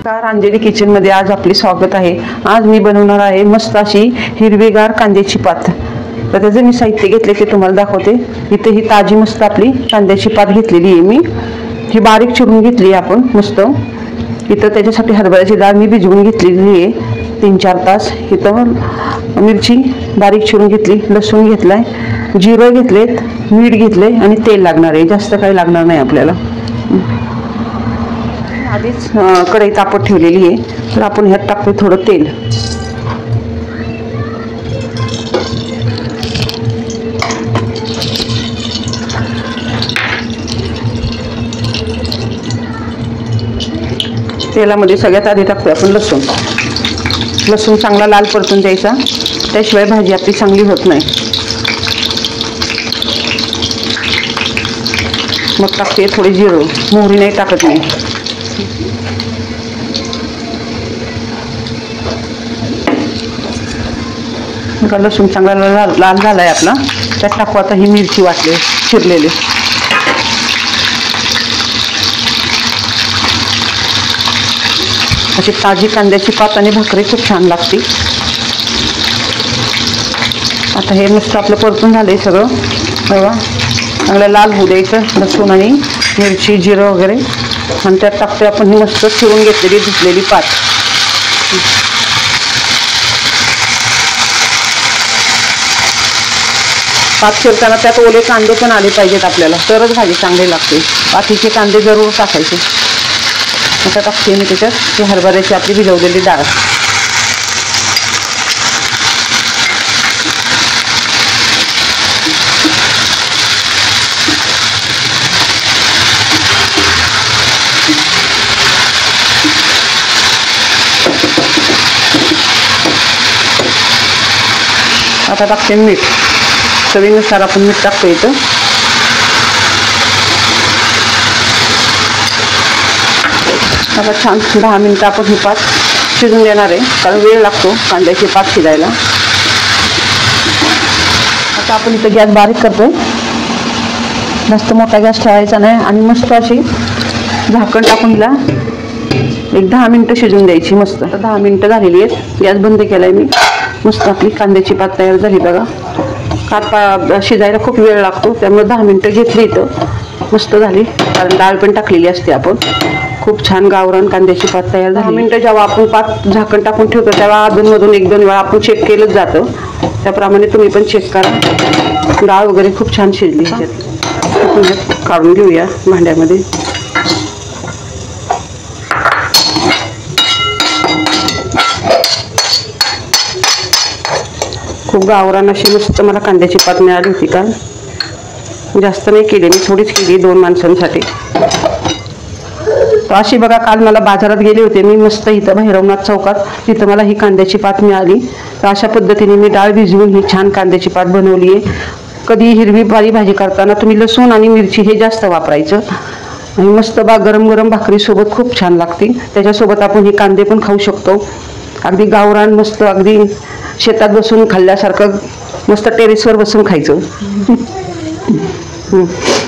नमस्कार, अंजली किचन मध्ये आज आपले स्वागत आहे। आज मी बनवणार आहे मस्त अशी हिरवीगार कांद्याची पात। तर त्याचे मी साहित्य घेतले ते तुम्हाला दाखवते। इथे ही ताजी मस्त आपली कांद्याची पात घेतलेली आहे मी, ही बारीक चिरून घेतली आपण मस्त। इथं त्याच्यासाठी हरभऱ्याची डाळ मी भिजवून घेतलेली आहे 3-4 तास। इथं मिरची बारीक चिरून घेतली, लसूण घेतलाय, जिरं घेतलेत, मीठ घेतले आणि तेल लागणार आहे, जास्त काही लागणार नाही आपल्याला। आधीच कढई तापत ठेवलेली आहे, तर आपण ह्यात टाकतो थोडं तेल। तेलामध्ये सगळ्यात आधी टाकतोय आपण लसूण। लसूण चांगला लाल परतून द्यायचा, त्याशिवाय भाजी आपली चांगली होत नाही। मग टाकते थोडी जिरं, मोहरी नाही टाकत नाही। लसूण चांगला लाल झालाय आपला, त्यात टाकू आता ही मिरची वाटली चिरलेली। अशी ताजी कांद्याची पात आणि भाकरी खूप छान लागते। आता हे मस्त आपलं परतून झालंय सगळं, बघा चांगलं लाल होऊ द्यायचं लसूण आणि मिरची जिरं वगैरे, आणि त्यात टाकतोय आपण ही मस्त चिरून घेतलेली धुतलेली पात। पात चिरताना त्यात ओले कांदे पण आले पाहिजेत आपल्याला, तरच भाजी चांगली लागते। पातीचे कांदे जरूर टाकायचे। आता टाकते मी त्याच्यात ही हरभऱ्याची आपली भिजवलेली डाळ। आता टाकते मीठ, चवीनुसार आपण मीठ टाकतो इथं। आता छान 10 मिनिटं आपण ही पात शिजून देणार आहे, कारण वेळ लागतो कांद्याची पात शिजायला। आता आपण इथं गॅस बारीक करतोय, जास्त मोठा गॅस ठेवायचा नाही, आणि मस्त अशी झाकण टाकून हिला एक 10 मिनिटं शिजून द्यायची मस्त। आता 10 मिनिटं झालेली आहेत, गॅस बंद केलाय मी। मस्त आपली कांद्याची पात तयार झाली बघा। शिजायला खूप वेळ लागतो, त्यामुळे 10 मिनिटं घेतली इथं, मस्त झाली, कारण डाळ पण टाकलेली असते आपण। खूप छान गावरान कांद्याची पात तयार झाली। 10 मिनिटं जेव्हा आपण पात झाकण टाकून ठेवतो तेव्हा अधूनमधून 1-2 वेळा आपण चेक केलंच जातं, त्याप्रमाणे तुम्ही पण चेक करा। डाळ वगैरे खूप छान शिजली। ह्याच्यात काढून घेऊया भांड्यामध्ये। खूप गावरान अशी मस्त मला कांद्याची पात मिळाली होती काल, जास्त नाही केली मी, थोडीच केली 2 माणसांसाठी। तर अशी बघा, काल मला बाजारात गेले होते मी मस्त, इथं भैरवनाथ चौकात, तिथं मला ही कांद्याची पात मिळाली। तर अशा पद्धतीने मी डाळ भिजवून ही छान कांद्याची पात बनवली आहे। कधी हिरवी पाली भाजी करताना तुम्ही लसूण आणि मिरची हे जास्त वापरायचं, आणि मस्त गरम गरम भाकरीसोबत खूप छान लागते। त्याच्यासोबत आपण हे कांदे पण खाऊ शकतो, अगदी गावरान मस्त, अगदी शेतात बसून खाल्ल्यासारखं, मस्त टेरेसवर बसून खायचं।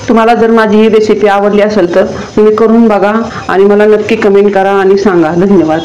तुम्हाला जर माझी ही रेसिपी आवडली असेल तर तुम्ही करून बघा, आणि मला नक्की कमेंट करा आणि सांगा। धन्यवाद।